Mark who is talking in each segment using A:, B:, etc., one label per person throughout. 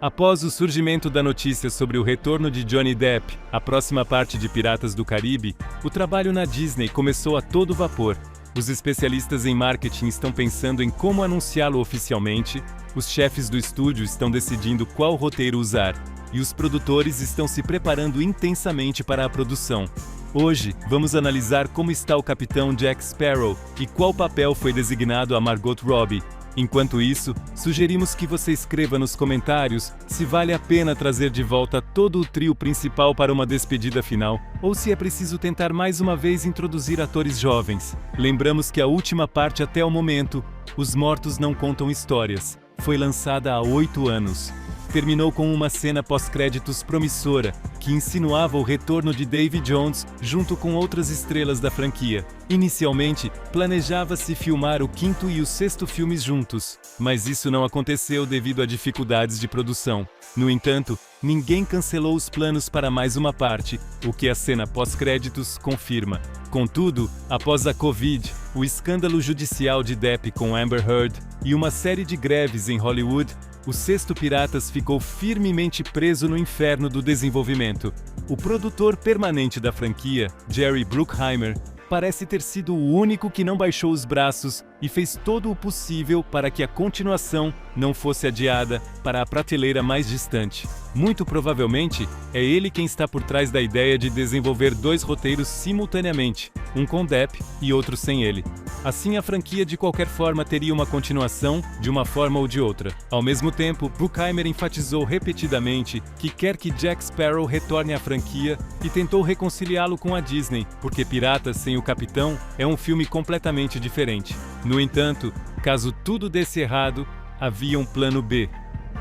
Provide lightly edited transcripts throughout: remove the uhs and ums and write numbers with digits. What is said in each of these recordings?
A: Após o surgimento da notícia sobre o retorno de Johnny Depp, a próxima parte de Piratas do Caribe, o trabalho na Disney começou a todo vapor. Os especialistas em marketing estão pensando em como anunciá-lo oficialmente, os chefes do estúdio estão decidindo qual roteiro usar, e os produtores estão se preparando intensamente para a produção. Hoje, vamos analisar como está o capitão Jack Sparrow e qual papel foi designado a Margot Robbie. Enquanto isso, sugerimos que você escreva nos comentários se vale a pena trazer de volta todo o trio principal para uma despedida final, ou se é preciso tentar mais uma vez introduzir atores jovens. Lembramos que a última parte até o momento, Os Mortos Não Contam Histórias, foi lançada há 8 anos. Terminou com uma cena pós-créditos promissora, que insinuava o retorno de Davy Jones junto com outras estrelas da franquia. Inicialmente, planejava-se filmar o 5º e o 6º filmes juntos, mas isso não aconteceu devido a dificuldades de produção. No entanto, ninguém cancelou os planos para mais uma parte, o que a cena pós-créditos confirma. Contudo, após a Covid, o escândalo judicial de Depp com Amber Heard e uma série de greves em Hollywood, o 6º Piratas ficou firmemente preso no inferno do desenvolvimento. O produtor permanente da franquia, Jerry Bruckheimer, parece ter sido o único que não baixou os braços e fez todo o possível para que a continuação não fosse adiada para a prateleira mais distante. Muito provavelmente, é ele quem está por trás da ideia de desenvolver 2 roteiros simultaneamente, um com Depp e outro sem ele. Assim, a franquia de qualquer forma teria uma continuação, de uma forma ou de outra. Ao mesmo tempo, Bruckheimer enfatizou repetidamente que quer que Jack Sparrow retorne à franquia e tentou reconciliá-lo com a Disney, porque Piratas sem o Capitão é um filme completamente diferente. No entanto, caso tudo desse errado, havia um plano B,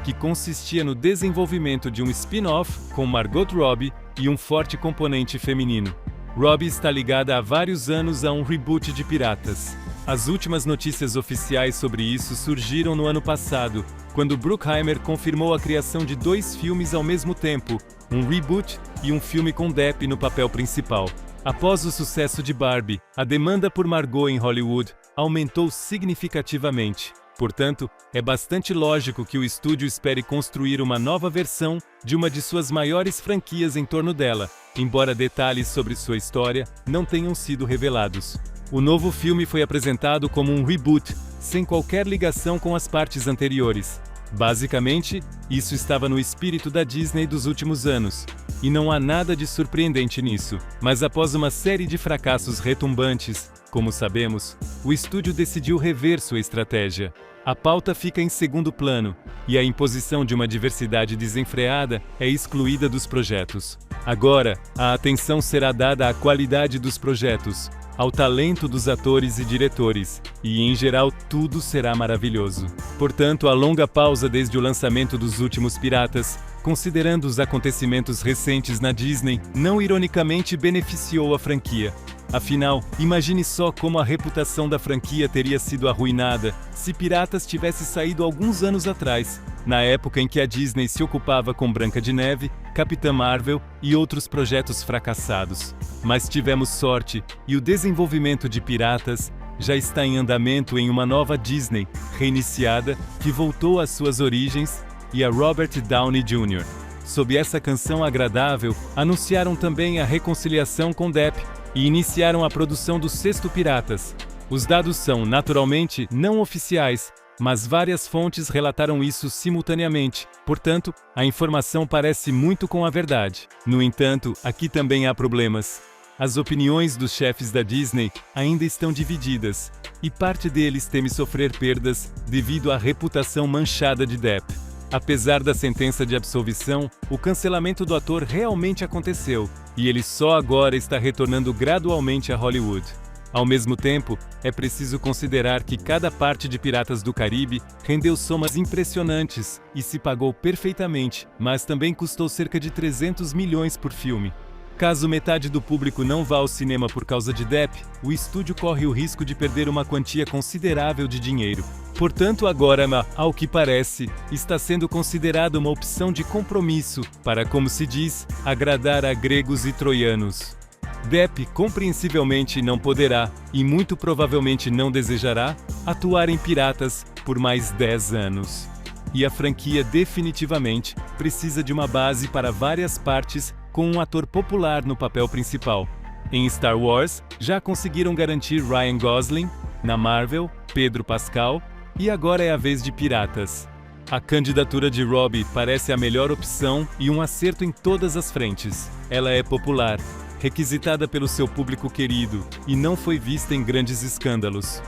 A: que consistia no desenvolvimento de um spin-off com Margot Robbie e um forte componente feminino. Robbie está ligada há vários anos a um reboot de Piratas. As últimas notícias oficiais sobre isso surgiram no ano passado, quando Bruckheimer confirmou a criação de 2 filmes ao mesmo tempo, um reboot e um filme com Depp no papel principal. Após o sucesso de Barbie, a demanda por Margot em Hollywood aumentou significativamente. Portanto, é bastante lógico que o estúdio espere construir uma nova versão de uma de suas maiores franquias em torno dela, embora detalhes sobre sua história não tenham sido revelados. O novo filme foi apresentado como um reboot, sem qualquer ligação com as partes anteriores. Basicamente, isso estava no espírito da Disney dos últimos anos, e não há nada de surpreendente nisso. Mas após uma série de fracassos retumbantes, como sabemos, o estúdio decidiu rever sua estratégia. A pauta fica em segundo plano, e a imposição de uma diversidade desenfreada é excluída dos projetos. Agora, a atenção será dada à qualidade dos projetos, ao talento dos atores e diretores, e em geral tudo será maravilhoso. Portanto, a longa pausa desde o lançamento dos últimos Piratas, considerando os acontecimentos recentes na Disney, não ironicamente beneficiou a franquia. Afinal, imagine só como a reputação da franquia teria sido arruinada se Piratas tivesse saído alguns anos atrás, na época em que a Disney se ocupava com Branca de Neve, Capitã Marvel e outros projetos fracassados. Mas tivemos sorte, e o desenvolvimento de Piratas já está em andamento em uma nova Disney, reiniciada, que voltou às suas origens, e a Robert Downey Jr. Sob essa canção agradável, anunciaram também a reconciliação com Depp, e iniciaram a produção do 6º Piratas. Os dados são, naturalmente, não oficiais, mas várias fontes relataram isso simultaneamente, portanto, a informação parece muito com a verdade. No entanto, aqui também há problemas. As opiniões dos chefes da Disney ainda estão divididas, e parte deles teme sofrer perdas devido à reputação manchada de Depp. Apesar da sentença de absolvição, o cancelamento do ator realmente aconteceu, e ele só agora está retornando gradualmente a Hollywood. Ao mesmo tempo, é preciso considerar que cada parte de Piratas do Caribe rendeu somas impressionantes e se pagou perfeitamente, mas também custou cerca de 300 milhões por filme. Caso metade do público não vá ao cinema por causa de Depp, o estúdio corre o risco de perder uma quantia considerável de dinheiro. Portanto, agora, ao que parece, está sendo considerada uma opção de compromisso para, como se diz, agradar a gregos e troianos. Depp, compreensivelmente, não poderá, e muito provavelmente não desejará, atuar em Piratas por mais 10 anos. e a franquia definitivamente precisa de uma base para várias partes com um ator popular no papel principal. Em Star Wars, já conseguiram garantir Ryan Gosling, na Marvel, Pedro Pascal, e agora é a vez de Piratas. A candidatura de Robbie parece a melhor opção e um acerto em todas as frentes. Ela é popular, requisitada pelo seu público querido e não foi vista em grandes escândalos.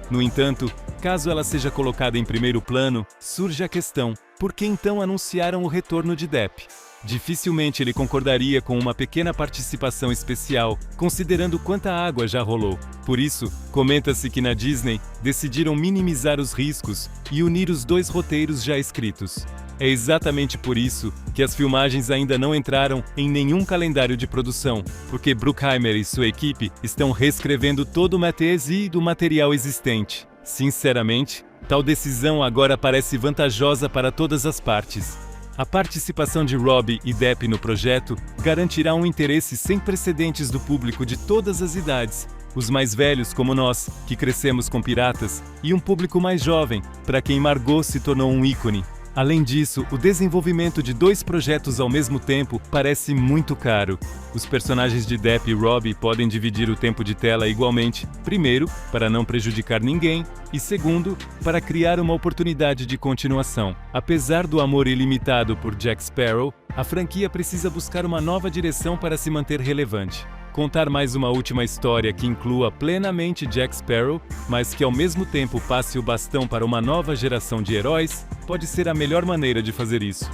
A: No entanto, caso ela seja colocada em primeiro plano, surge a questão: por que então anunciaram o retorno de Depp? Dificilmente ele concordaria com uma pequena participação especial, considerando quanta água já rolou. Por isso, comenta-se que na Disney decidiram minimizar os riscos e unir os dois roteiros já escritos. É exatamente por isso que as filmagens ainda não entraram em nenhum calendário de produção, porque Bruckheimer e sua equipe estão reescrevendo todo o matérial do material existente. Sinceramente, tal decisão agora parece vantajosa para todas as partes. A participação de Robbie e Depp no projeto garantirá um interesse sem precedentes do público de todas as idades, os mais velhos como nós, que crescemos com piratas, e um público mais jovem, para quem Margot se tornou um ícone. Além disso, o desenvolvimento de dois projetos ao mesmo tempo parece muito caro. Os personagens de Depp e Robbie podem dividir o tempo de tela igualmente, primeiro, para não prejudicar ninguém, e segundo, para criar uma oportunidade de continuação. Apesar do amor ilimitado por Jack Sparrow, a franquia precisa buscar uma nova direção para se manter relevante. Contar mais uma última história que inclua plenamente Jack Sparrow, mas que ao mesmo tempo passe o bastão para uma nova geração de heróis, pode ser a melhor maneira de fazer isso.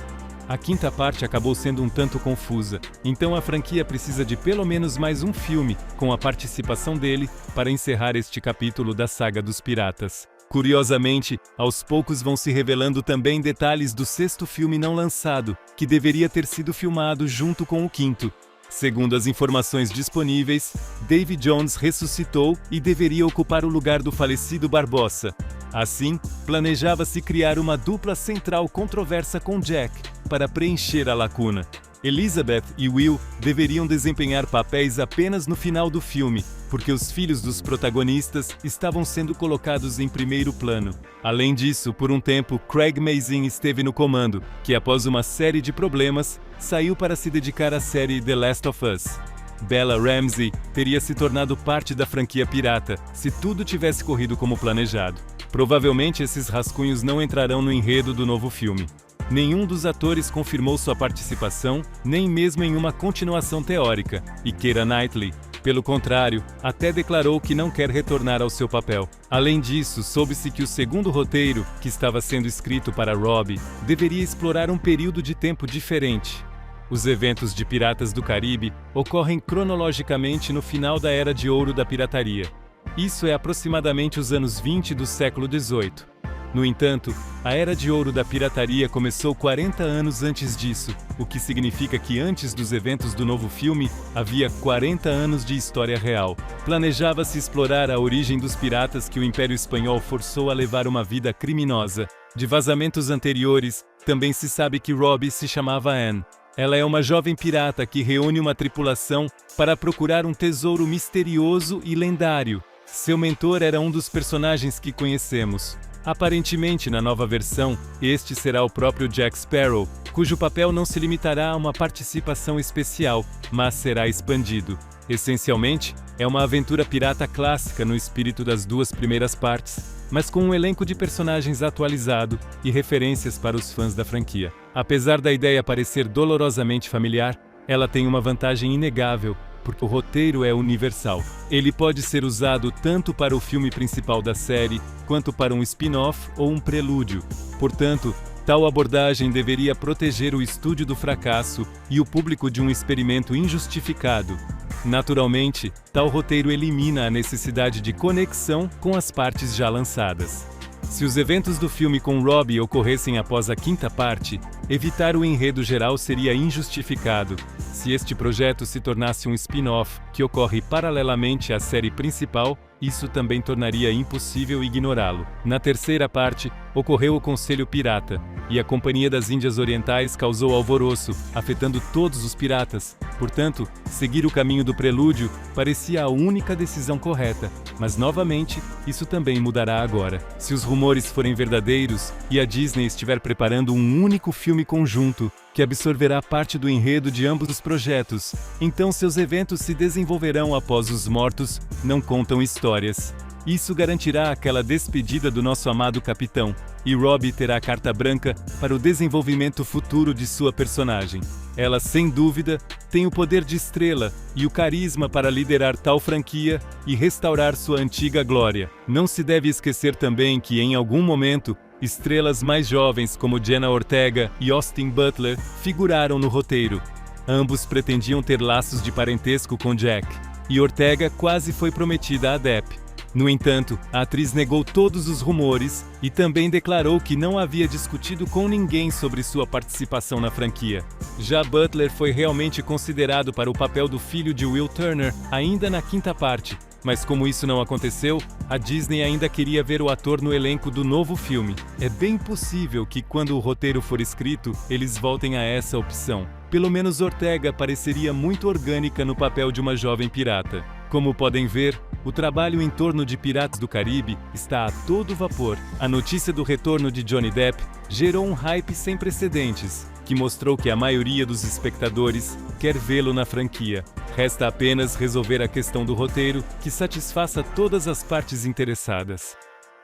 A: A quinta parte acabou sendo um tanto confusa, então a franquia precisa de pelo menos mais um filme com a participação dele para encerrar este capítulo da saga dos piratas. Curiosamente, aos poucos vão se revelando também detalhes do sexto filme não lançado, que deveria ter sido filmado junto com o quinto. Segundo as informações disponíveis, Davy Jones ressuscitou e deveria ocupar o lugar do falecido Barbossa. Assim, planejava-se criar uma dupla central controversa com Jack, para preencher a lacuna. Elizabeth e Will deveriam desempenhar papéis apenas no final do filme, porque os filhos dos protagonistas estavam sendo colocados em primeiro plano. Além disso, por um tempo, Craig Mazin esteve no comando, que após uma série de problemas, saiu para se dedicar à série The Last of Us. Bella Ramsey teria se tornado parte da franquia pirata, se tudo tivesse corrido como planejado. Provavelmente esses rascunhos não entrarão no enredo do novo filme. Nenhum dos atores confirmou sua participação, nem mesmo em uma continuação teórica, e Keira Knightley, pelo contrário, até declarou que não quer retornar ao seu papel. Além disso, soube-se que o segundo roteiro, que estava sendo escrito para Robbie, deveria explorar um período de tempo diferente. Os eventos de Piratas do Caribe ocorrem cronologicamente no final da Era de Ouro da pirataria. Isso é aproximadamente os anos 20 do século XVIII. No entanto, a Era de Ouro da pirataria começou 40 anos antes disso, o que significa que antes dos eventos do novo filme, havia 40 anos de história real. Planejava-se explorar a origem dos piratas que o Império Espanhol forçou a levar uma vida criminosa. De vazamentos anteriores, também se sabe que Robbie se chamava Anne. Ela é uma jovem pirata que reúne uma tripulação para procurar um tesouro misterioso e lendário. Seu mentor era um dos personagens que conhecemos. Aparentemente, na nova versão, este será o próprio Jack Sparrow, cujo papel não se limitará a uma participação especial, mas será expandido. Essencialmente, é uma aventura pirata clássica no espírito das duas primeiras partes, mas com um elenco de personagens atualizado e referências para os fãs da franquia. Apesar da ideia parecer dolorosamente familiar, ela tem uma vantagem inegável, porque o roteiro é universal. Ele pode ser usado tanto para o filme principal da série, quanto para um spin-off ou um prelúdio. Portanto, tal abordagem deveria proteger o estúdio do fracasso e o público de um experimento injustificado. Naturalmente, tal roteiro elimina a necessidade de conexão com as partes já lançadas. Se os eventos do filme com Robbie ocorressem após a quinta parte, evitar o enredo geral seria injustificado. Se este projeto se tornasse um spin-off que ocorre paralelamente à série principal, isso também tornaria impossível ignorá-lo. Na terceira parte, ocorreu o Conselho Pirata, e a Companhia das Índias Orientais causou alvoroço, afetando todos os piratas. Portanto, seguir o caminho do prelúdio parecia a única decisão correta, mas novamente, isso também mudará agora. Se os rumores forem verdadeiros e a Disney estiver preparando um único filme conjunto, que absorverá parte do enredo de ambos os projetos, então seus eventos se desenvolverão após os mortos não contam histórias. Isso garantirá aquela despedida do nosso amado capitão, e Robbie terá carta branca para o desenvolvimento futuro de sua personagem. Ela, sem dúvida, tem o poder de Estrela e o carisma para liderar tal franquia e restaurar sua antiga glória. Não se deve esquecer também que, em algum momento, estrelas mais jovens como Jenna Ortega e Austin Butler figuraram no roteiro. Ambos pretendiam ter laços de parentesco com Jack, e Ortega quase foi prometida a Depp. No entanto, a atriz negou todos os rumores e também declarou que não havia discutido com ninguém sobre sua participação na franquia. Já Butler foi realmente considerado para o papel do filho de Will Turner ainda na quinta parte, mas como isso não aconteceu, a Disney ainda queria ver o ator no elenco do novo filme. É bem possível que, quando o roteiro for escrito, eles voltem a essa opção. Pelo menos Ortega pareceria muito orgânica no papel de uma jovem pirata. Como podem ver, o trabalho em torno de Piratas do Caribe está a todo vapor. A notícia do retorno de Johnny Depp gerou um hype sem precedentes, que mostrou que a maioria dos espectadores quer vê-lo na franquia. Resta apenas resolver a questão do roteiro, que satisfaça todas as partes interessadas.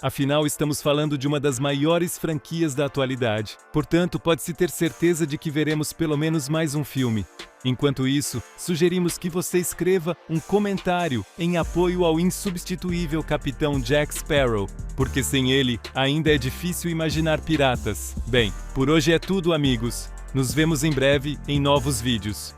A: Afinal, estamos falando de uma das maiores franquias da atualidade. Portanto, pode-se ter certeza de que veremos pelo menos mais um filme. Enquanto isso, sugerimos que você escreva um comentário em apoio ao insubstituível Capitão Jack Sparrow, porque sem ele ainda é difícil imaginar piratas. Bem, por hoje é tudo, amigos. Nos vemos em breve em novos vídeos.